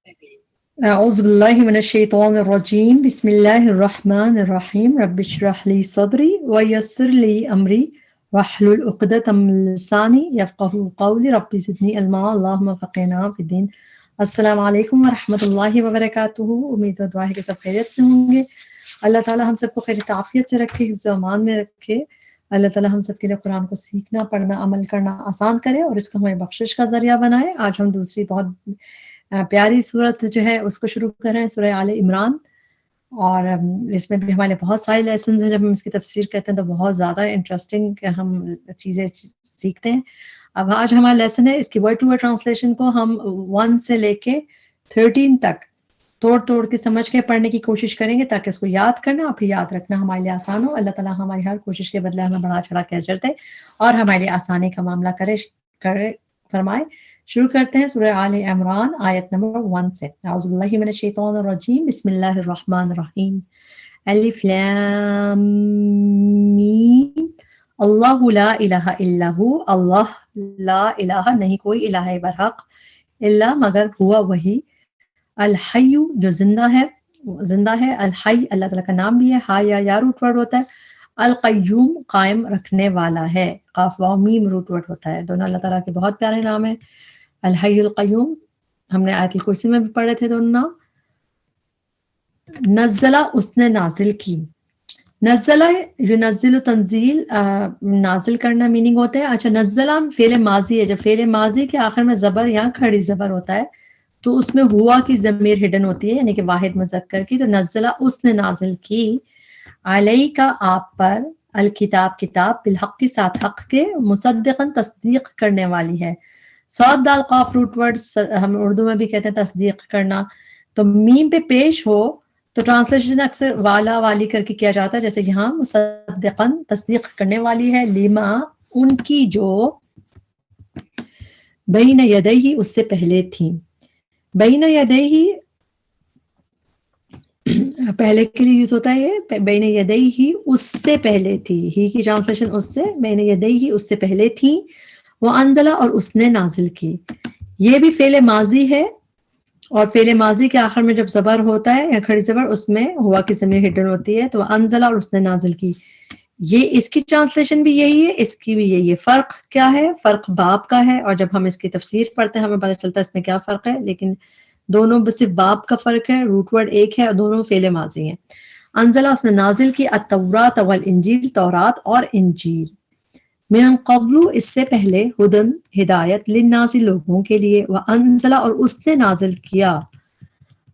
أعوذ بالله من الشيطان الرجيم بسم الله الرحمن الرحيم رب اشرح لي صدري ويسر لي أمري واحلل عقدة من لساني يفقهوا قولي رب زدني علما اللهم فقهنا في الدين. السلام علیکم ورحمۃ اللہ وبرکاتہ. امید و دعا ہے کہ سب خیریت سے ہوں گے. اللہ تعالیٰ ہم سب کو خیر عافیت سے رکھے، حفظ و امان میں رکھے. اللہ تعالیٰ ہم سب کے لیے قرآن کو سیکھنا، پڑھنا، عمل کرنا آسان کرے اور اس کو ہمیں بخشش کا ذریعہ بنائے. آج ہم دوسری بہت پیاری صورت جو ہے اس کو شروع کر رہے ہیں، سورہ آل عمران. اور اس میں بھی ہمارے بہت سارے لیسنز ہیں. جب ہم اس کی تفسیر کرتے ہیں تو بہت زیادہ انٹرسٹنگ ہم چیزیں سیکھتے ہیں. اب آج ہمارا لیسن ہے، اس کی ورڈ ٹو ورڈ ٹرانسلیشن کو ہم 1 سے لے کے 13 تک توڑ کے سمجھ کے پڑھنے کی کوشش کریں گے تاکہ اس کو یاد کرنا اور پھر یاد رکھنا ہمارے لیے آسان ہو. اللہ تعالیٰ ہماری ہر کوشش کے بدلے ہمیں بڑھا چڑھا کے اجر دے اور ہمارے لیے آسانی کا معاملہ کرے فرمائے. شروع کرتے ہیں سورہ آل عمران آیت نمبر 1 سے. اعوذ باللہ من الشیطان الرجیم بسم اللہ الرحمن الرحیم. الف لام میم اللہ لا الہ الا ہو. اللہ لا الہ نہیں کوئی الہ برحق الا مگر ہوا وہی. الحی جو زندہ ہے. الحی اللہ تعالیٰ کا نام بھی ہے. ہا یا روٹ ورڈ ہوتا ہے. القیوم قائم رکھنے والا ہے. قاف واو میم روٹ ورڈ ہوتا ہے. دونوں اللہ تعالیٰ کے بہت پیارے نام ہیں. الحی القیوم ہم نے آیت الکرسی میں بھی پڑھے تھے دونوں نام. نزلہ اس نے نازل کی. نزلہ ینزل تنزیل نازل کرنا میننگ ہوتا ہے. اچھا نزلہ فعل ماضی ہے. جب فعل ماضی کے آخر میں زبر یا کھڑی زبر ہوتا ہے تو اس میں ہوا کی ضمیر ہڈن ہوتی ہے، یعنی کہ واحد مذکر کی. تو نزلہ اس نے نازل کی علیہ کا آپ پر، الکتاب کتاب، بالحق کے ساتھ حق کے، مصدقاً تصدیق کرنے والی ہے. صاد دال قاف روٹ ورڈ ہم اردو میں بھی کہتے ہیں تصدیق کرنا. تو میم پہ پیش ہو تو ٹرانسلیشن اکثر والا والی کر کے کیا جاتا ہے، جیسے یہاں مصدقاً تصدیق کرنے والی ہے، لما ان کی جو بین یدیہ اس سے پہلے تھیں. بین یدیہ پہلے کے لیے یوز ہوتا ہے یہ، بین یدیہ اس سے پہلے تھی. ہی کی ٹرانسلیشن اس سے، بین یدیہ اس سے پہلے تھی. وہ انزلہ اور اس نے نازل کی. یہ بھی فعل ماضی ہے اور فعل ماضی کے آخر میں جب زبر ہوتا ہے یا کھڑی زبر اس میں ہوا کی ضمیر ہڈن ہوتی ہے. تو انزلہ اور اس نے نازل کی، یہ اس کی ٹرانسلیشن بھی یہی ہے، اس کی بھی یہی ہے. فرق کیا ہے؟ فرق باب کا ہے. اور جب ہم اس کی تفسیر پڑھتے ہیں ہمیں پتہ چلتا ہے اس میں کیا فرق ہے، لیکن دونوں صرف باب کا فرق ہے. روٹ ورڈ ایک ہے اور دونوں فعل ماضی ہیں. انزلہ اس نے نازل کی، التوراۃ والانجیل تورات اور انجیل. من قبل اس سے پہلے، ہدن ہدایت، للناس لوگوں کے لیے. وانزلہ اور اس نے نازل کیا،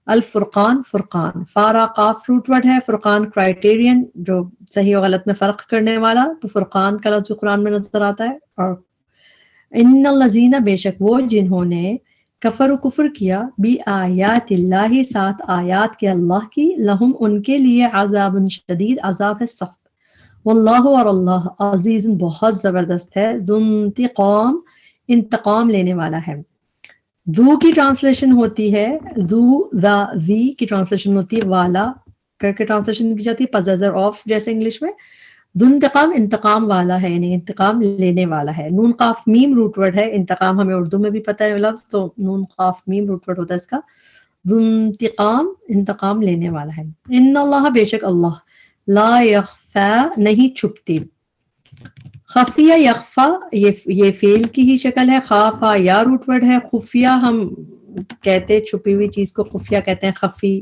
الفرقان فرقان. فارا قاف روٹ ورڈ ہے، فرقان کرائٹیرین جو صحیح و غلط میں فرق کرنے والا. تو فرقان کا لفظ قرآن میں نظر آتا ہے. اور ان الذین بے شک وہ جنہوں نے کفر و کفر کیا، بی آیات اللہ ساتھ آیات کے اللہ کی، لہم ان کے لیے عذاب شدید عذاب ہے سخت. واللہ اور اللہ عزیز بہت زبردست ہے، ذو انتقام انتقام لینے والا ہے. ذو کی ٹرانسلیشن ہوتی ہے، ذی کی ٹرانسلیشن ہوتی ہے والا کر کے ٹرانسلیشن کی جاتی ہے، پزیسر آف جیسے انگلش میں. ذو انتقام انتقام والا ہے، یعنی انتقام لینے والا ہے. نون قاف میم روٹ ورڈ ہے. انتقام ہمیں اردو میں بھی پتہ ہے لفظ، تو نون قاف میم روٹ ورڈ ہوتا ہے اس کا. ذو انتقام انتقام لینے والا ہے. ان اللہ بے شک اللہ، لا یخفا نہیں چھپتی. خفیہ یخفا یہ فعل کی ہی شکل ہے. خافا یا روٹ ورڈ ہے. خفیہ ہم کہتے چھپی ہوئی چیز کو خفیہ کہتے ہیں. خفی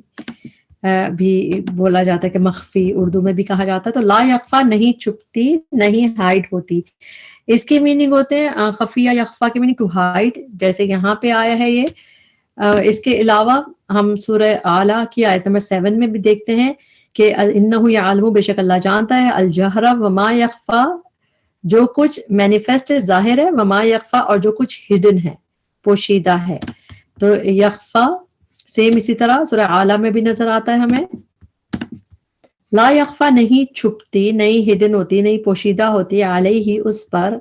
بھی بولا جاتا ہے کہ مخفی اردو میں بھی کہا جاتا ہے. تو لا یخفا نہیں چھپتی، نہیں ہائڈ ہوتی. اس کے میننگ ہوتے ہیں خفیہ یخفا کے میننگ ٹو ہائڈ، جیسے یہاں پہ آیا ہے یہ. اس کے علاوہ ہم سورہ اعلیٰ کی آیت نمبر 7 میں بھی دیکھتے ہیں کہ انہ یعلم بے شک اللہ جانتا ہے، الجہر وما یخفا جو کچھ مینیفیسٹ ہے ظاہر ہے، وما یخفا اور جو کچھ ہڈن ہے پوشیدہ ہے. تو یخفا سیم اسی طرح سورہ اعلیٰ میں بھی نظر آتا ہے ہمیں. لا یخفا نہیں چھپتی، نہیں ہڈن ہوتی، نہیں پوشیدہ ہوتی، علیہ اس پر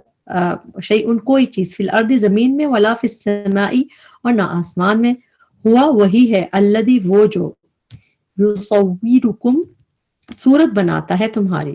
شیء کوئی چیز، فی الارض زمین میں، ولا فی السماء اور نہ آسمان میں. ہوا وہی ہے، الذی وہ جو، یصورکم صورت بناتا ہے تمہاری،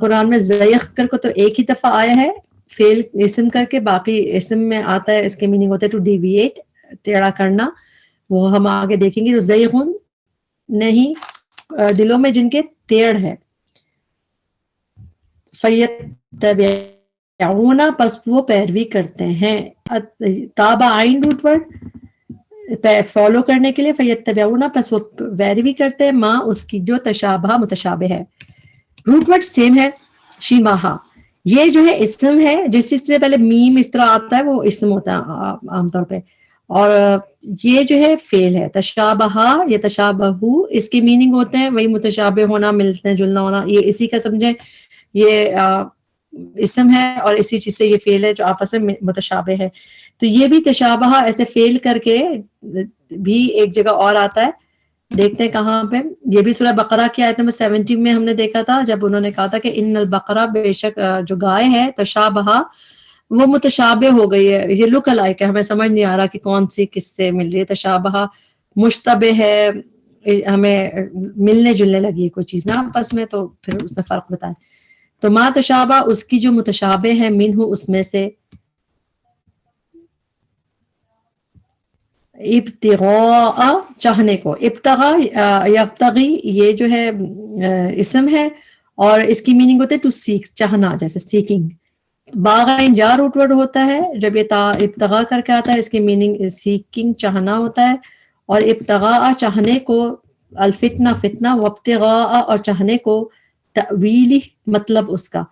قرآن میں زیغ کر کو تو ایک ہی دفعہ آیا ہے فعل اسم کر کے, باقی اسم میں آتا ہے اس کے میننگ ہوتا ہے ٹو ڈیویٹ, ٹیڑھا کرنا, وہ ہم آگے دیکھیں گے. تو زیغن نہیں, دلوں میں جن کے ٹیڑھ ہے. فیتبعون پس وہ پیروی کرتے ہیں. تابع عین روٹ ورڈ فالو کرنے کے لیے, فیتبعون پس وہ پیروی کرتے ہیں, ماں اس کی جو تشابہ متشابہ ہے. روٹ ورڈ سیم ہے شین ماہا, یہ جو ہے اسم ہے, جس چیز سے پہلے میم اس طرح آتا ہے وہ اسم ہوتا ہے عام طور پہ, اور یہ جو ہے فعل ہے. تشابہ یا تشابہو اس کی میننگ ہوتے ہیں وہی متشابہ ہونا, ملتے جلنا ہونا, یہ اسی کا سمجھیں یہ اسم ہے اور اسی چیز سے یہ فعل ہے جو آپس میں متشابہ ہے. تو یہ بھی تشابہ ایسے فعل کر کے بھی ایک جگہ اور آتا ہے, دیکھتے ہیں کہاں پہ. یہ بھی سورہ بقرہ کی آیت نمبر 70 میں ہم نے دیکھا تھا, جب انہوں نے کہا تھا کہ ان البقرہ بے شک جو گائے ہے تشابہ وہ متشابہ ہو گئی ہے, یہ لک الائک ہے, ہمیں سمجھ نہیں آ رہا کہ کون سی کس سے مل رہی ہے. تشابہ مشتبہ ہے, ہمیں ملنے جلنے لگی ہے کوئی چیز نا آپس میں, تو پھر اس میں فرق بتائیں. تو ما تشابہ اس کی جو متشابہ ہے, منہ اس میں سے, ابتغاء چاہنے کو, ابتغاء یبتغی یہ جو ہے اسم ہے اور اس کی میننگ ہوتے ہے ٹو سیک چاہنا, جیسے سیکنگ. باغین جا روٹ ورڈ ہوتا ہے, جب یہ ابتغاء کر کے آتا ہے اس کی میننگ سیکنگ چاہنا ہوتا ہے, اور ابتغاء چاہنے کو, الفتنہ فتنہ, وابتغاء اور چاہنے کو, تأویلی مطلب اس کا.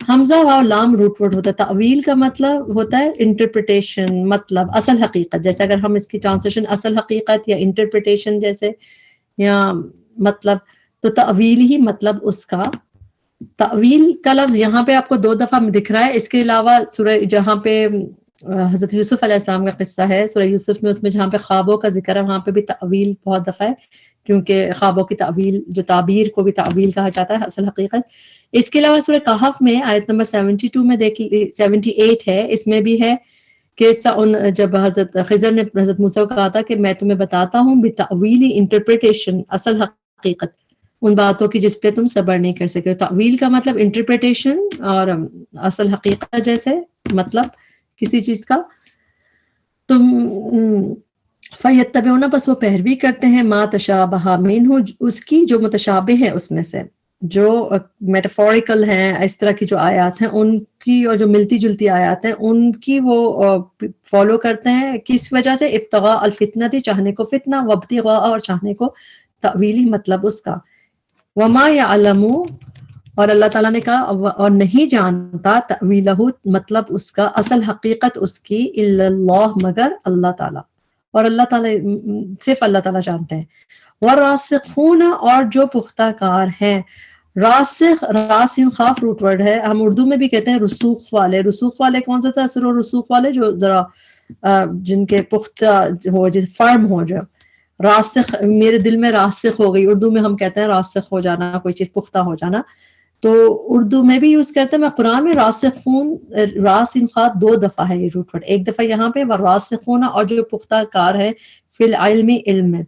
حمزہ واو لام روٹ ورڈ ہوتا ہے, تأویل کا مطلب ہوتا ہے انٹرپریٹیشن, مطلب اصل حقیقت, جیسے اگر ہم اس کی ٹرانسلیشن اصل حقیقت یا انٹرپریٹیشن جیسے یا مطلب, تو تأویل ہی مطلب اس کا. تأویل کا لفظ یہاں پہ آپ کو 2 دفعہ دکھ رہا ہے, اس کے علاوہ سورہ جہاں پہ حضرت یوسف علیہ السلام کا قصہ ہے سورہ یوسف میں, اس میں جہاں پہ خوابوں کا ذکر ہے وہاں پہ بھی تأویل بہت دفعہ ہے, کیونکہ خوابوں کی تعویل, جو تعبیر کو بھی تعویل کہا جاتا ہے, اصل حقیقت. اس کے علاوہ سورہ کہف میں آیت نمبر 72 میں 78 ہے, اس میں بھی ہے کہ جب حضرت خضر نے حضرت موسیٰ کو کہا تھا کہ میں تمہیں بتاتا ہوں بتأویل انٹرپریٹیشن, اصل حقیقت ان باتوں کی جس پہ تم صبر نہیں کر سکے. تأویل کا مطلب انٹرپریٹیشن اور اصل حقیقت جیسے مطلب کسی چیز کا. تم فیتبعون پس وہ پیروی کرتے ہیں, ما تشابہ منہ اس کی جو متشابہ ہے اس میں سے, جو میٹافوریکل ہیں اس طرح کی جو آیات ہیں ان کی, اور جو ملتی جلتی آیات ہیں ان کی وہ فالو کرتے ہیں. کس وجہ سے؟ ابتغاء الفتنہ تھی, چاہنے کو فتنہ, وابتغاء اور چاہنے کو تأویلی مطلب اس کا. وما یعلم اور اللہ تعالیٰ نے کہا اور نہیں جانتا, تأویلہ مطلب اس کا, اصل حقیقت اس کی, الا اللہ مگر اللہ تعالیٰ, اور اللہ تعالیٰ صرف اللہ تعالیٰ جانتے ہیں. والراسخون اور جو پختہ کار ہیں, راسخ راسخ خاف روٹ ورڈ ہے, ہم اردو میں بھی کہتے ہیں رسوخ والے. رسوخ والے کون سا تھا؟ اثر و رسوخ والے جو ذرا جن کے پختہ ہو, جیسے فرم ہو, جو راسخ میرے دل میں راسخ ہو گئی, اردو میں ہم کہتے ہیں راسخ ہو جانا, کوئی چیز پختہ ہو جانا, تو اردو میں بھی یوز کرتے ہیں. میں قرآن میں راسخون راسخ خات 2 دفعہ ہے یہ روٹ ورڈ, ایک دفعہ یہاں پہ والراسخون اور جو پختہ کار ہے فی العلم علم میں,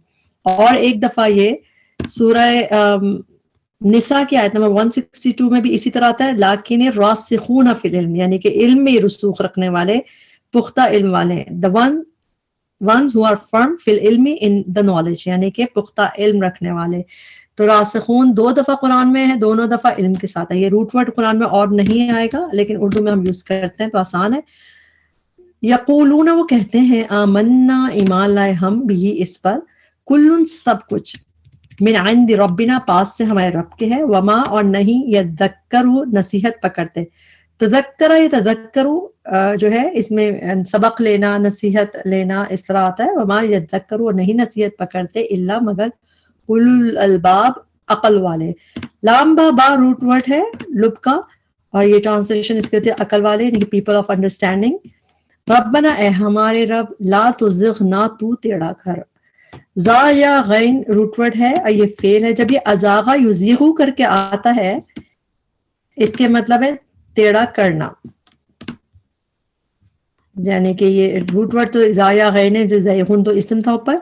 اور ایک دفعہ یہ سورہ نساء کی آیت نمبر 162 میں بھی اسی طرح آتا ہے, لیکن راسخون فی العلم یعنی کہ علم میں رسوخ رکھنے والے, پختہ علم والے, the ones who are firm فی العلم in the knowledge یعنی کہ پختہ علم رکھنے والے. تو راسخون 2 دفعہ قرآن میں ہے, دونوں دفعہ علم کے ساتھ ہے. یہ روٹ ورڈ قرآن میں اور نہیں آئے گا, لیکن اردو میں ہم یوز کرتے ہیں تو آسان ہے. یقولون وہ کہتے ہیں, آمنا ایمان لائے ہم بھی اس پر, کل سب کچھ, من عند ربنا پاس سے ہمارے رب کے ہے, وما اور نہیں یذکروا نصیحت پکڑتے. تذکرہ یا تذکروا جو ہے اس میں سبق لینا, نصیحت لینا اس طرح آتا ہے. وما یذکروا نہیں نصیحت پکڑتے, الا مگر اولو الالباب عقل والے. لام با روٹ ورڈ ہے لب کا, اور یہ ٹرانسلیشن اس کے ہوتے ہیں عقل والے یعنی کہ پیپل آف انڈرسٹینڈنگ. ربنا اے ہمارے رب, لا تزغ نہ تو ٹیڑھا کر. زا یا غین روٹ ورڈ ہے, اور یہ فعل ہے. جب یہ ازاغا یزیغو کر کے آتا ہے اس کے مطلب ہے ٹیڑھا کرنا, یعنی کہ یہ روٹ ورڈ تو زا یا غین ہے, جو زیغن تو اسم تھا اوپر.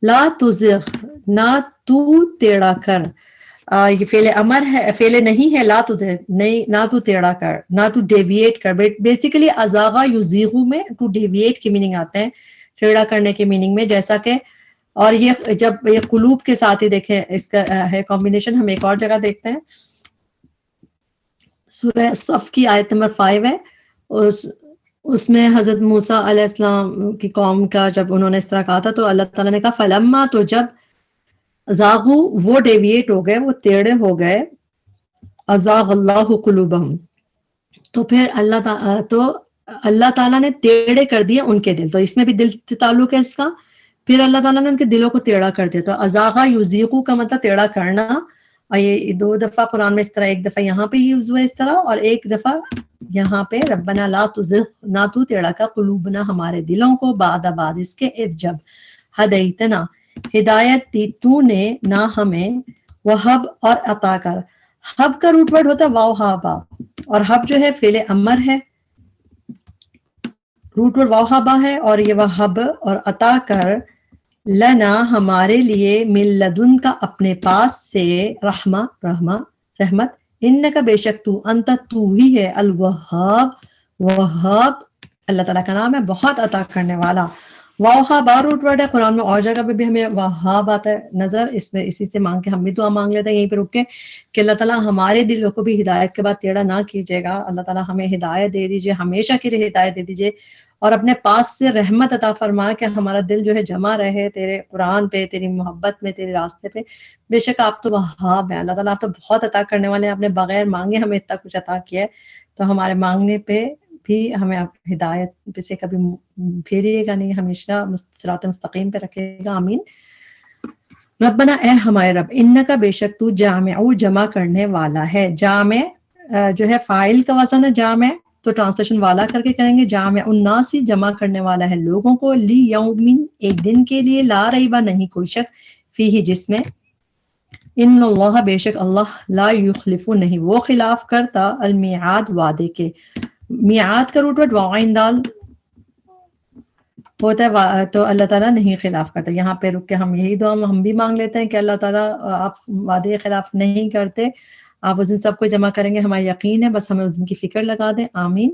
لا تزغ نہ تو ٹیڑھا کر, یہ فعل امر ہے، فعل نہیں ہے، لا تو نہیں، نہ تو ٹیڑھا کر، نہ تو ڈیویٹ کر. بیسیکلی ازاغا یزیغو میں ٹو ڈیویٹ کی میننگ آتے ہیں، ٹیڑھا کرنے کے میننگ میں، جیسا کہ اور یہ جب یہ قلوب کے ساتھ ہی دیکھیں اس کا ہے کمبینیشن. ہم ایک اور جگہ دیکھتے ہیں، سورہ صف کی آیت نمبر 5 ہے. اس میں حضرت موسیٰ علیہ السلام کی قوم کا جب انہوں نے اس طرح کہا تھا تو اللہ تعالیٰ نے کہا فلما، تو جب زاغو وہ ڈیویٹ ہو گئے، وہ ٹیڑھے ہو گئے، ازاغ اللہ قلوبہم، تو پھر اللہ تعالیٰ نے ٹیڑھے کر دیے ان کے دل. تو اس میں بھی دل سے تعلق ہے اس کا. پھر اللہ تعالیٰ نے ان کے دلوں کو ٹیڑھا کر دیا. تو ازاغا یزیغو کا مطلب ٹیڑھا کرنا، اور یہ 2 دفعہ قرآن میں اس طرح، ایک دفعہ یہاں پہ یوز ہوا اس طرح، اور ایک دفعہ یہاں پہ ربنا لا تزغ، نہ تو ٹیڑھا کا قلوبنا ہمارے دلوں کو، بعد اس کے اذ جب ہدیتنا ہدایت دی تو نے نہ ہمیں، وہب اور عطا کر. ہب کا روٹ ورڈ ہوتا ہے واو ہابا، اور ہب جو ہے فعل امر ہے، روٹ ورڈ واو ہابا ہے، اور یہ وہب اور عطا کر، لنا ہمارے لیے، من لدن کا اپنے پاس سے، رحمت، انکا بے شک تو، انت تو ہی ہے، الوہاب، وہاب اللہ تعالیٰ کا نام ہے، بہت عطا کرنے والا. وہاب روٹ ورڈ ہے، قرآن میں اور جگہ پہ بھی ہمیں وہاب آتا ہے نظر. اس میں اسی سے مانگ کے ہم بھی دعا مانگ لیتے ہیں یہیں پہ رک کے کہ اللہ تعالیٰ ہمارے دلوں کو بھی ہدایت کے بعد ٹیڑھا نہ کیجیے گا. اللہ تعالیٰ ہمیں ہدایت دے دیجیے، ہمیشہ کے لیے ہدایت دے دیجیے، اور اپنے پاس سے رحمت عطا فرما کہ ہمارا دل جو ہے جمع رہے تیرے قرآن پہ، تیری محبت میں، تیرے راستے پہ. بے شک آپ تو وہاب ہیں اللہ تعالیٰ، آپ تو بہت عطا کرنے والے ہیں. آپ نے بغیر مانگے ہمیں اتنا کچھ عطا کیا ہے، تو ہمارے مانگنے پہ بھی ہمیں آپ ہدایت پہ سے کبھی پھیریے گا نہیں، ہمیشہ صراط مستقیم پہ رکھے گا. آمین. ربنا اے ہمارے رب، انکا بے شک تو جامع جمع کرنے والا ہے. جامع جو ہے فاعل کا وزن ہے جامع، تو ٹرانسلیشن والا کر کے کریں گے. جامع الناس جمع کرنے والا ہے لوگوں کو، لی یومن ایک دن کے لیے، لا ریبہ نہیں کوئی شک، فیہ جس میں، ان اللہ بے شک اللہ، لا یخلف نہیں وہ خلاف کرتا، المیعاد وعدے کے. میعاد کا روٹ ورڈ واعین دال ہوتا ہے، تو اللہ تعالیٰ نہیں خلاف کرتا. یہاں پہ رک کے ہم یہی دعا ہم بھی مانگ لیتے ہیں کہ اللہ تعالیٰ آپ وعدے خلاف نہیں کرتے، آپ اس دن سب کو جمع کریں گے، ہمارا یقین ہے، بس ہمیں اس دن کی فکر لگا دیں. آمین.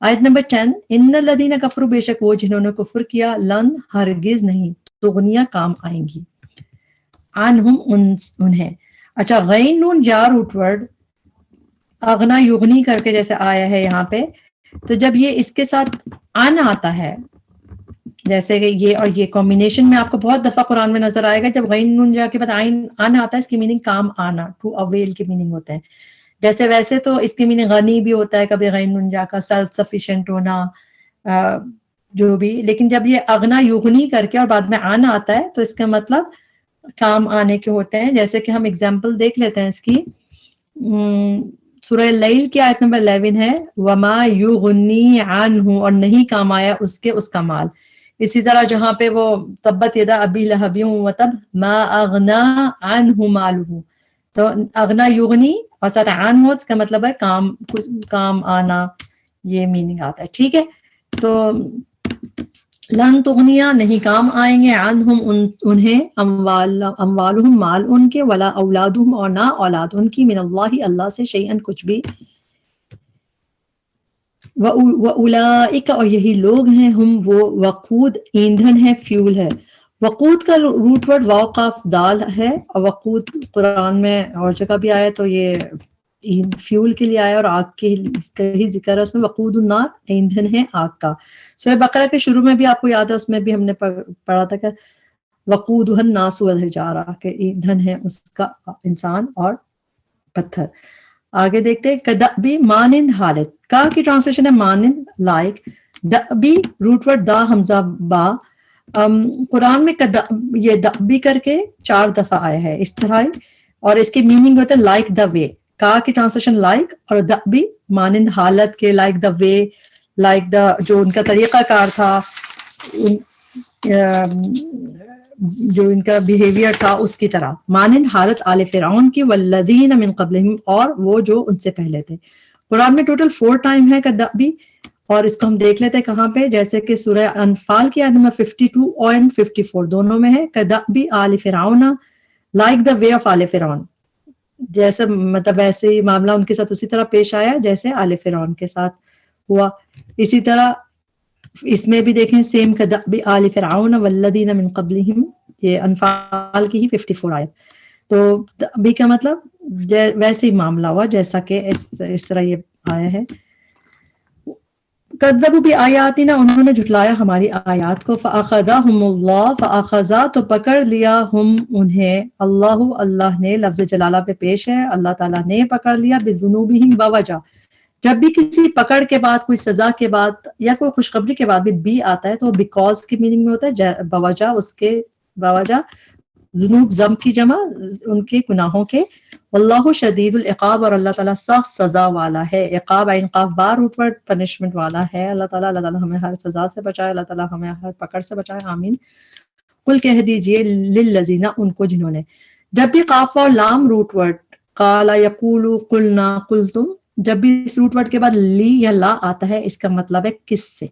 آیت نمبر 10، ان الذین کفروا بے شک وہ جنہوں نے کفر کیا، لن ہرگز نہیں، تغنیہ کام آئیں گی، عنہم انہیں. اچھا غین نون جا روٹ ورڈ اغنا یغنی کر کے جیسے آیا ہے یہاں پہ، تو جب یہ اس کے ساتھ ان آتا ہے، جیسے کہ یہ اور یہ کمبینیشن میں آپ کو بہت دفعہ قرآن میں نظر آئے گا، جب غین نون جا کے بعد عین ان آتا ہے، اس کی میننگ کام آنا، ٹو اویل کی میننگ ہوتے ہیں. جیسے ویسے تو اس کی میننگ غنی بھی ہوتا ہے کبھی غین نون جا کا، سیلف سفیشینٹ ہونا، جو بھی، لیکن جب یہ اغنا یغنی کر کے اور بعد میں ان آتا ہے تو اس کا مطلب کام آنے کے ہوتے ہیں. جیسے کہ ہم اگزامپل دیکھ لیتے ہیں اس کی، سورہ اللیل کی آیت نمبر 11 ہے، وما یغنی عنہ، اور نہیں کام آیا اس کے اس کا مال. اسی طرح جہاں پہ وہ تبت یدا ابی لہب وتب ما اغنا عنہ مالہ، تو اغنا یغنی اور ساتھ عن ہو، اس کا مطلب ہے کام آنا، یہ میننگ آتا ہے. ٹھیک ہے، تو لن تغنیا نہیں کام آئیں گے، عنہم انہیں، اموالہم مال ان کے، ولا اولادہم اور نہ اولاد ان کی، من اللہ اللہ سے، شیئن کچھ بھی. وَأُولَئِكَ اور یہی لوگ ہیں، ہم وہ وقود ایندھن ہے، فیول ہے. وقود کا روٹ ورڈ واو قاف دال ہے، اور وقود قرآن میں اور جگہ بھی آیا تو یہ فیول کے لیے آیا، اور آگ کے کا ہی ذکر ہے اس میں. وقود النار ایندھن ہے آگ کا. سورہ بقرہ کے شروع میں بھی آپ کو یاد ہے، اس میں بھی ہم نے پڑھا تھا کہ وقودہ الناس والحجارہ، کہ ایندھن ہے اس کا انسان اور پتھر. آگے دیکھتے ہیں، کدأبی مانند حالت، کا کی ٹرانسلیشن ہے مانند، لائک. دأبی روٹ ورڈ دا حمزہ با، قرآن میں یہ دأبی کر کے 4 دفعہ آیا ہے اس طرح، اور اس کی میننگ ہوتا ہے لائک دا وے. کا کی ٹرانسلیشن لائک، اور دأبی مانند حالت کے، like the way, like the جو ان کا طریقہ کار تھا، جو ان کا بیہیویئر تھا اس کی طرح. مانند حالت آل فرعون کی، والذین من قبلہم اور وہ جو ان سے پہلے تھے. قرآن میں ٹوٹل 4 ٹائم ہے کدأبی، اور اس کو ہم دیکھ لیتے ہیں کہاں پہ، جیسے کہ سورہ انفال کی آیت نمبر 52 اور 54 دونوں میں ہے، کدأبی آل فرعون، like the way of all فرعون. جیسے مطلب ویسے ہی معاملہ ان کے ساتھ اسی طرح پیش آیا جیسے آل فرعون کے ساتھ ہوا. اسی طرح اس میں بھی دیکھیں سیم کدأب آل فرعون والذین من قبلہم، یہ انفال کی ہی 54 آیت. تو ابھی کا مطلب ویسے ہی معاملہ ہوا جیسا کہ اس طرح یہ آیا ہے. کذبوا بآیاتنا، انہوں نے جھٹلایا ہماری آیات کو. فأخذہم اللہ، فأخذا تو پکڑ لیا ہم انہیں، اللہ نے، لفظ جلالہ پہ پیش ہے، اللہ تعالیٰ نے پکڑ لیا، بذنوبہم بوجہ. جب بھی کسی پکڑ کے بعد، کوئی سزا کے بعد یا کوئی خوشخبری کے بعد بھی آتا ہے تو بیکاز کی میننگ میں ہوتا ہے، بوجہ اس کے، بوجہ ذنوب ذنب کی جمع ان کے گناہوں کے. واللہ شدید العقاب، اور اللہ تعالیٰ سخت سزا والا ہے. عقاب عین قاف بار روٹ ورڈ، پنشمنٹ والا ہے اللہ تعالیٰ. اللہ تعالیٰ ہمیں ہر سزا سے بچائے، اللہ تعالیٰ ہمیں ہر پکڑ سے بچائے، آمین. قل کہہ دیجئے للذین، ان کو جنہوں نے. جب بھی قاف اور لام روٹ ورڈ، قال یقول قلنا قلتم، جب بھی اس روٹ ورڈ کے بعد لی یا لا آتا ہے اس کا مطلب ہے کس سے.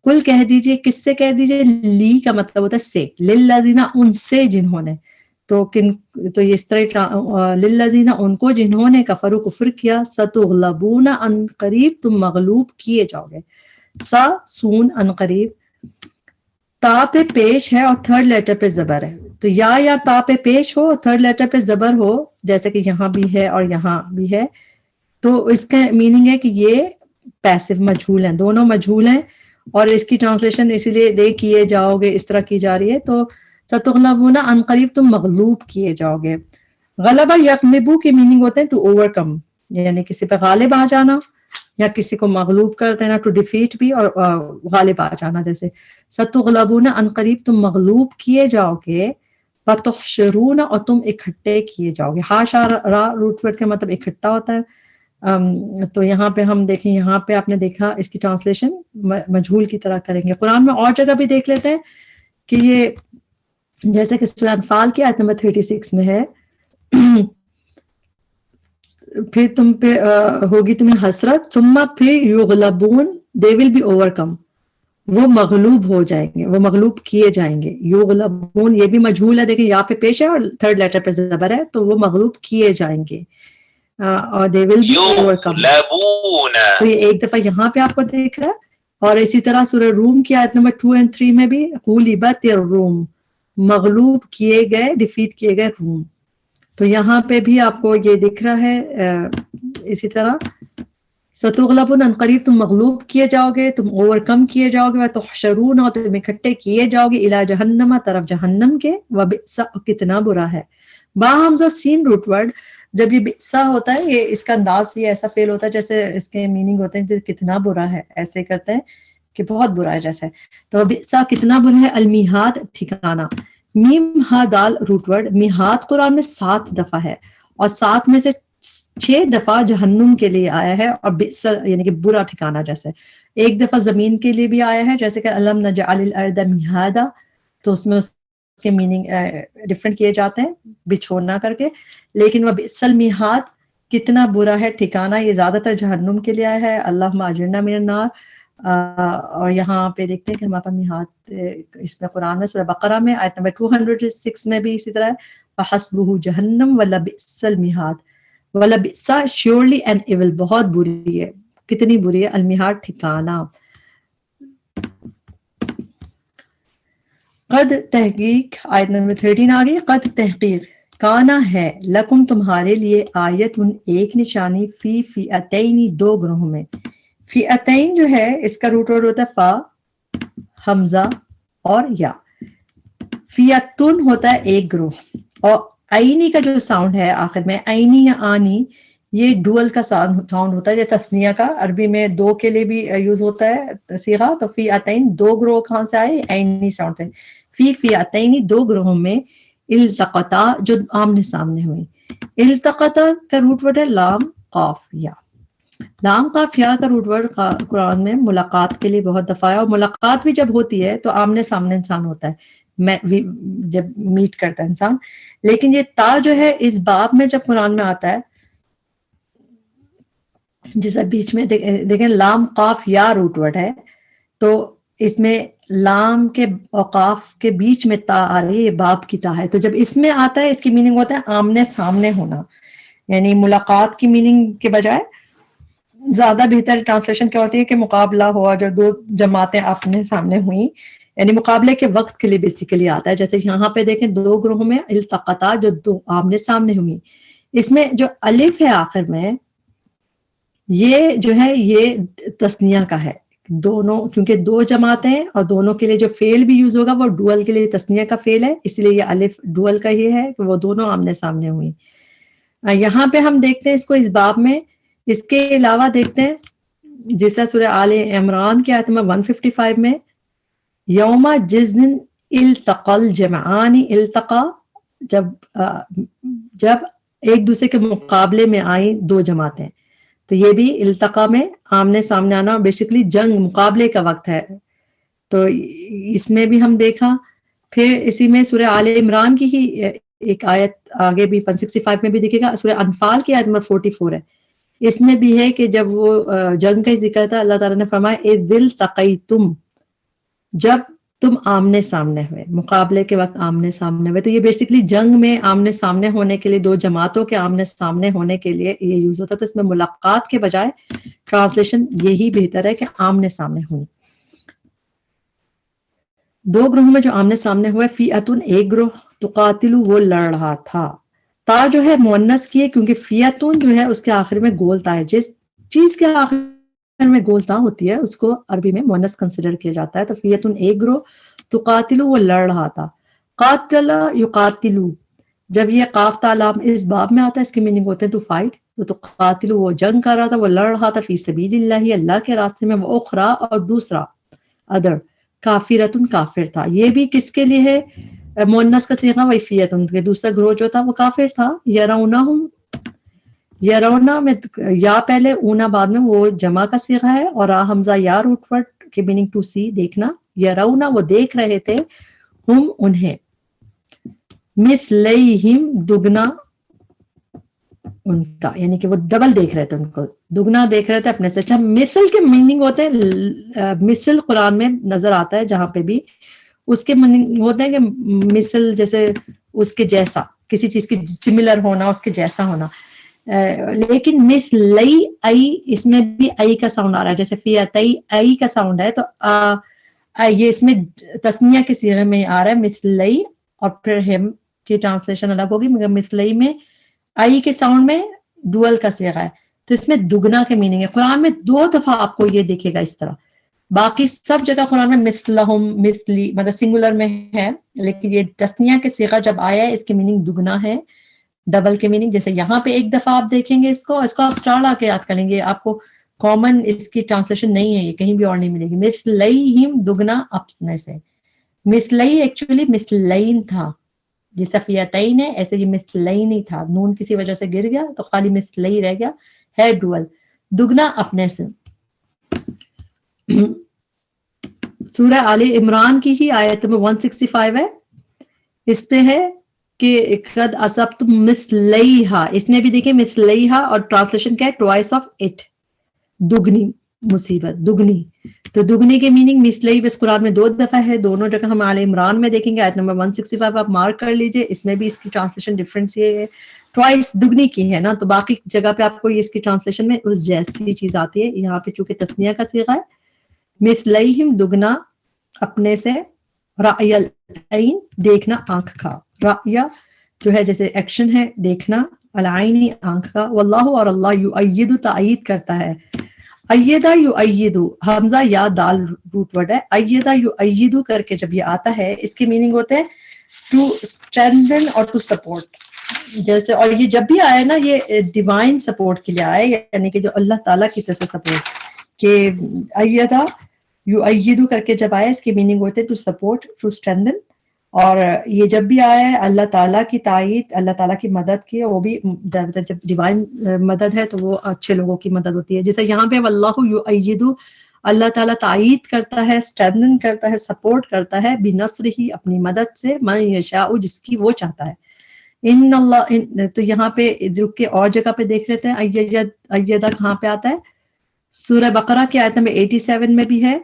قل کہہ دیجئے، کس سے کہہ دیجئے. لی کا مطلب ہوتا ہے سے، للذین ان سے جنہوں نے. تو یہ اس طرح للذین ان کو جنہوں نے کفروا کفر کیا، ستغلبون ان قریب تم مغلوب کیے جاؤ گے. سا سون ان قریب، تا پہ پیش ہے اور تھرڈ لیٹر پہ زبر ہے. تو یا تا پہ پیش ہو اور تھرڈ لیٹر پہ زبر ہو، جیسے کہ یہاں بھی ہے اور یہاں بھی ہے، تو اس کا میننگ ہے کہ یہ پیسو مجہول ہیں، دونوں مجہول ہیں. اور اس کی ٹرانسلیشن اسی لیے دے کیے جاؤ گے اس طرح کی جا رہی ہے. تو ستغلبون ان قریب تم مغلوب کیے جاؤ گے. غلبہ یغلبو کی میننگ ہوتے ہیں ٹو اوور کم، یعنی کسی پہ غالب آ جانا یا کسی کو مغلوب کر دینا، ٹو ڈیفیٹ بھی، اور غالب آ جانا. جیسے ستغلبون ان قریب تم مغلوب کیے جاؤ گے، وتحشرون اور تم اکٹھے کیے جاؤ گے. حاشا را روٹ ورڈ کا مطلب اکٹھا ہوتا ہے. تو یہاں پہ ہم دیکھیں، یہاں پہ آپ نے دیکھا اس کی ٹرانسلیشن مجہول کی طرح کریں گے. قرآن میں اور جگہ بھی دیکھ لیتے ہیں کہ یہ جیسے کہ سورہ انفال کی آیت نمبر 36 میں ہے، پھر تم پہ ہوگی تمہیں حسرت، ثم پھر یغلبون they will be overcome، وہ مغلوب ہو جائیں گے، وہ مغلوب کیے جائیں گے. یغلبون یہ بھی مجہول ہے، دیکھیں یہاں پہ پیش ہے اور تھرڈ لیٹر پہ زبر ہے، تو وہ مغلوب کیے جائیں گے. اور they will be overcome، تو یہ ایک دفعہ یہاں پہ آپ کو دیکھ رہا ہے. اور اسی طرح سورہ روم کی آیت نمبر 2 اور 3 میں بھی غلبت الروم، مغلوب کیے گئے، ڈیفیٹ کیے گئے روم. تو یہاں پہ بھی آپ کو یہ دکھ رہا ہے اسی طرح ستغلبون ان قریب تم مغلوب کیے جاؤ گے، تم اوور کم کیے جاؤ گے، وتحشرون اور تم اکٹھے کیے جاؤ گے، الی جہنم طرف جہنم کے، وبئس کتنا برا ہے. با حمزہ سین روٹ ورڈ، جب یہ بئسا ہوتا ہے، یہ اس کا انداز یہ ایسا فعل ہوتا ہے جیسے اس کے میننگ ہوتے ہیں کتنا برا ہے، ایسے کرتے ہیں کہ بہت برا ہے جیسے. تو بئسا کتنا برا ہے، المیہاد ٹھکانہ. میم ہا دال روٹ ورڈ، میہاد قرآن میں 7 دفعہ ہے اور 7 میں سے 6 دفعہ جہنم کے لیے آیا ہے، اور بئس یعنی کہ برا ٹھکانہ جیسے. ایک دفعہ زمین کے لیے بھی آیا ہے جیسے کہ الم نجعل الارض مہادا، تو اس میں اس کے میننگ ڈفرینٹ کیے جاتے ہیں بچھونا کر کے. لیکن وہ بئس المیہاد کتنا برا ہے ٹھکانہ، یہ زیادہ تر جہنم کے لیے آیا ہے. اللہم اجرنا من النار. اور یہاں پہ دیکھتے ہیں کہ ہمارا میہاد اس میں قرآن میں سورہ بقرہ میں آیت نمبر 206 میں بھی اسی طرح ہے، فحسبہ جہنم ولبئس المہاد. ولبئس شیورلی اینڈ ایول، بہت بری ہے، کتنی بری ہے، المہاد ٹھکانہ. قد تحقیق آیت نمبر 13 آ گئی. قد تحقیق کانا ہے، لکم تمہارے لیے، آیت ایک نشانی، فی فئتین دو گروہوں میں. فئتین جو ہے اس کا روٹ ورڈ ہوتا ہے فا، حمزہ اور یا. فیتن ہوتا ہے ایک گروہ، اور عینی کا جو ساؤنڈ ہے آخر میں، عینی یا آنی، یہ ڈوئل کا ساؤنڈ ہوتا ہے، یہ تثنیہ کا، عربی میں دو کے لیے بھی یوز ہوتا ہے صیغہ. تو فیاتین دو گروہ کہاں سے آئے، عینی ساؤنڈ سے. فی فیاتین دو گروہوں میں، التقطا جو آمنے سامنے ہوئے. التقطا کا روٹ ورڈ ہے لام قاف یا. لام قاف یا کا روٹ ورڈ قرآن میں ملاقات کے لیے بہت دفعہ ہے، اور ملاقات بھی جب ہوتی ہے تو آمنے سامنے انسان ہوتا ہے جب میٹ کرتا ہے انسان. لیکن یہ تا جو ہے اس باب میں جب قرآن میں آتا ہے، جیسے بیچ میں دیکھیں لام قاف یا روٹ ورڈ ہے، تو اس میں لام کے اوقاف کے بیچ میں تا آ رہی ہے، یہ باب کی تا ہے. تو جب اس میں آتا ہے اس کی میننگ ہوتا ہے آمنے سامنے ہونا. یعنی ملاقات کی میننگ کے بجائے زیادہ بہتر ٹرانسلیشن کیا ہوتی ہے کہ مقابلہ ہوا جو دو جماعتیں آپنے سامنے ہوئیں، یعنی مقابلے کے وقت کے لیے بیسیکلی آتا ہے. جیسے یہاں پہ دیکھیں دو گروہوں میں التقطا جو دو آمنے سامنے ہوئی، اس میں جو الف ہے آخر میں یہ جو ہے یہ تثنیہ کا ہے، دونوں کیونکہ دو جماعتیں ہیں اور دونوں کے لیے جو فعل بھی یوز ہوگا وہ ڈوئل کے لیے تثنیہ کا فعل ہے، اس لیے یہ الف ڈوئل کا یہ ہے کہ وہ دونوں آمنے سامنے ہوئی. یہاں پہ ہم دیکھتے ہیں اس کو اس باب میں. اس کے علاوہ دیکھتے ہیں جیسا سورہ آل عمران کی آیت نمبر 155 میں یوم جزن التقى الجمعان التقا، جب ایک دوسرے کے مقابلے میں آئیں دو جماعتیں، تو یہ بھی التقا میں آمنے سامنے آنا بیسیکلی جنگ مقابلے کا وقت ہے. تو اس میں بھی ہم دیکھا. پھر اسی میں سورہ آل عمران کی ہی ایک آیت آگے بھی 165 میں بھی دیکھے گا، سورہ انفال کی آیت نمبر 44 ہے. اس میں بھی ہے کہ جب وہ جنگ کا ذکر تھا، اللہ تعالیٰ نے فرمایا اذ التقیتم، جب تم آمنے سامنے ہوئے، مقابلے کے وقت آمنے سامنے ہوئے. تو یہ بیسیکلی جنگ میں آمنے سامنے ہونے کے لیے، دو جماعتوں کے آمنے سامنے ہونے کے لیے یہ یوز ہوتا. تو اس میں ملاقات کے بجائے ٹرانسلیشن یہی بہتر ہے کہ آمنے سامنے ہوئی. دو گروہوں میں جو آمنے سامنے ہوئے، فیعتن ایک گروہ، تقاتلو وہ لڑ رہا تھا. تا جو ہے مؤنث کی ہے کیونکہ فیعتن جو ہے اس کے آخر میں گول تا ہے. جس چیز کے آخر میں گول تا ہوتی ہے اس کو عربی میں مؤنث کنسیڈر کیا جاتا ہے. تو فیعتن ایک گروہ، تقاتلو وہ لڑ رہا تھا. قاتل یقاتلو، جب یہ قاف تا لام اس باب میں آتا ہے اس کی میننگ ہوتے ہیں ٹو فائٹ. تو قاتلو وہ جنگ کر رہا تھا، وہ لڑ رہا تھا فی سبیل اللہ اللہ کے راستے میں. وہ اخرى اور دوسرا ادر کافرتن کافر تھا. یہ بھی کس کے لیے ہے؟ مؤنث کا صیغہ وفیتن کے دوسرا گروہ جو تھا وہ کافر تھا. یرونہم، یرونا میں یا پہلے اونا بعد میں وہ جمع کا صیغہ ہے، اور حمزہ یا روٹ ورڈ کی میننگ ٹو سی دیکھنا. یرونا وہ دیکھ رہے تھے، ہم انہیں، مثلیہم دگنا ان کا، یعنی کہ وہ ڈبل دیکھ رہے تھے، ان کو دگنا دیکھ رہے تھے اپنے سے. اچھا مثل کے میننگ ہوتے ہیں، مثل قرآن میں نظر آتا ہے جہاں پہ بھی اس کے میننگ ہوتے ہیں کہ مثل جیسے اس کے جیسا، کسی چیز کی سملر ہونا، اس کے جیسا ہونا. لیکن مثلی ای، اس میں بھی ای کا ساؤنڈ آ رہا ہے، جیسے فیعتی ای کا ساؤنڈ ہے، تو یہ اس میں تسنیہ کے صیغے میں آ رہا ہے مثلی، اور پھر ہم کی ٹرانسلیشن الگ ہوگی، مگر مثلی میں آئی کے ساؤنڈ میں ڈوئل کا صیغہ ہے. تو اس میں دگنا کے میننگ ہے. قرآن میں 2 دفعہ آپ کو یہ دیکھے گا اس طرح. باقی سب جگہ قرآن میں مثلہم، مثلی مطلب سنگولر میں ہے، لیکن یہ تسنیہ کے صیغہ جب آیا ہے اس کی میننگ دگنا ہے، ڈبل کے میننگ. جیسے یہاں پہ ایک دفعہ آپ دیکھیں گے اس کو آپ سٹار لا کے یاد کریں گے، آپ کو کامن اس کی ٹرانسلیشن نہیں ہے، یہ کہیں بھی اور نہیں ملے گی. مثلیہم دگنا اپنے سے. مثلی ایکچولی مثلین تھا، جیسا فیعتین ہے ایسے یہ مثلی نہیں تھا، نون کسی وجہ سے گر گیا تو خالی مثلی رہ گیا، ہے ڈوئل، دگنا اپنے سے. سورہ آل عمران کی ہی آیت میں 165 ہے، اس پہ ہے کہ قد اصبتم مثلیہا، اس میں بھی دیکھیں مثلیہا اور ٹرانسلیشن کیا ہے ٹوائس آف اٹ، دگنی مصیبت، دگنی. تو دگنی کے میننگ مثلی بس قرآن میں 2 دفعہ ہے، دونوں جگہ ہم آل عمران میں دیکھیں گے آیت نمبر 165 آپ مارک کر لیجئے. اس میں بھی اس کی ٹرانسلیشن ڈفرنس یہ ہے، ٹوائس دگنی کی ہے نا، تو باقی جگہ پہ آپ کو اس کی ٹرانسلیشن میں اس جیسی چیز آتی ہے. یہاں پہ چونکہ تسنیہ کا صیغہ ہے، مثلیہم دگنا اپنے سے، رأی العین دیکھنا آنکھ کا، رأی جو ہے جیسے ایکشن ہے دیکھنا، العینی آنکھ کا. واللہ اور اللہ یؤید تائید کرتا ہے. ایدہ یؤیدو، حمزہ یا دال روٹ ورڈ ہے، ایدہ یؤیدو کر کے جب یہ آتا ہے اس کی میننگ ہوتے ہیں ٹو اسٹرینتھن اور ٹو سپورٹ. جیسے اور یہ جب بھی آیا نا یہ ڈیوائن سپورٹ کے لیے آیا، یعنی کہ جو اللہ تعالیٰ کی طرف سے سپورٹ، کہ ایدہ یؤیدو کر کے جب آیا اس کی میننگ ہوتے ہیں ٹو سپورٹ، ٹو اسٹرینتھن. اور یہ جب بھی آیا ہے اللہ تعالیٰ کی تائید، اللہ تعالیٰ کی مدد کی، وہ بھی جب ڈیوائن مدد ہے تو وہ اچھے لوگوں کی مدد ہوتی ہے. جیسے یہاں پہ واللہ یؤید، اللہ تعالیٰ تائید کرتا ہے، اسٹرینتھن کرتا ہے، سپورٹ کرتا ہے، بنصرہ اپنی مدد سے، من یشاء جس کی وہ چاہتا ہے. ان اللہ، تو یہاں پہ رک کے اور جگہ پہ دیکھ لیتے ہیں ایدہ کہاں پہ آتا ہے. سورہ بقرہ کی آیت نمبر 87 میں بھی ہے،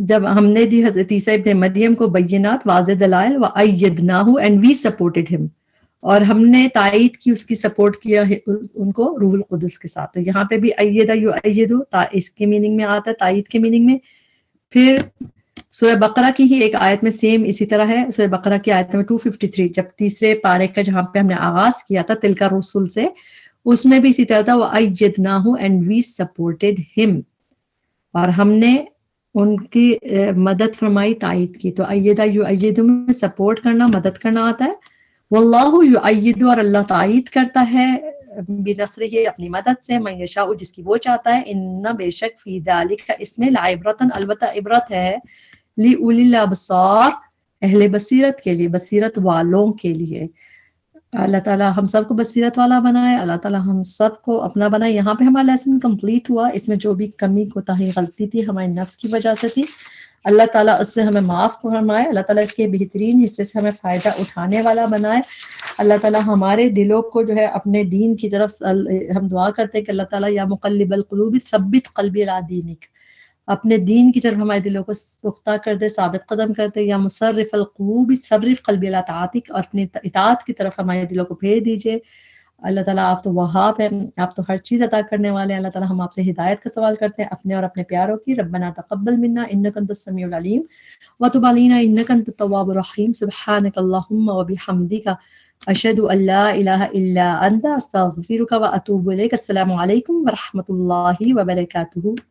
جب ہم نے دی حضرت عیسیٰ ابن مریم کو بینات واضح دلائل وَأَيَّدْنَاهُ and we supported him. اور ہم نے تائید کی اس کی سپورٹ کیا ہے ان کو روح القدس کے ساتھ. تو یہاں پہ بھی ایدہ یؤید اس کے میننگ میں آتا ہے، تائید کے میننگ میں. پھر سورہ بقرہ کی ہی ایک آیت میں سیم اسی طرح ہے، سورہ بقرہ کی آیت میں 253 جب تیسرے پارے کا جہاں پہ ہم نے آغاز کیا تھا تلکا رسول سے، اس میں بھی اسی طرح تھا وَأَيَّدْنَاهُ and we supported him، اور ہم نے ان کی مدد فرمائی، تائید کی. تو ایدہ یؤید میں سپورٹ کرنا، مدد کرنا آتا ہے. واللہ یؤید اور اللہ تائید کرتا ہے بنصرہ اپنی مدد سے من یشاء جس کی وہ چاہتا ہے. ان بے شک فی ذالک اس میں لعبرۃ البتہ عبرت ہے لأولی الابصار اہل بصیرت کے لیے، بصیرت والوں کے لیے. اللہ تعالیٰ ہم سب کو بصیرت والا بنائے، اللہ تعالیٰ ہم سب کو اپنا بنائے. یہاں پہ ہمارا لیسن کمپلیٹ ہوا. اس میں جو بھی کمی کوتاہی غلطی تھی ہمارے نفس کی وجہ سے تھی، اللہ تعالیٰ اس میں ہمیں معاف فرمائے. اللہ تعالیٰ اس کے بہترین حصے سے ہمیں فائدہ اٹھانے والا بنائے. اللہ تعالیٰ ہمارے دلوں کو جو ہے اپنے دین کی طرف، ہم دعا کرتے ہیں کہ اللہ تعالیٰ یا مقلب القلوب ثبت قلبی علی دینک، اپنے دین کی طرف ہمارے دلوں کو پختہ کر دے، ثابت قدم کر دے. یا مصرف القلوب صرف قلبی علی طاعتک، اور اپنی اطاعت کی طرف ہمارے دلوں کو پھیر دیجئے. اللہ تعالیٰ آپ تو وہاب ہیں، آپ تو ہر چیز عطا کرنے والے ہیں. اللہ تعالیٰ ہم آپ سے ہدایت کا سوال کرتے ہیں اپنے اور اپنے پیاروں کی. ربنا تقبل منا انک انت السمیع العلیم وتب علینا انک انت التواب الرحیم. سبحانک اللہم وبحمدک اشہد ان لا الہ الا انت استغفرک واتوب الیک. السلام علیکم ورحمۃ اللہ وبرکاتہ.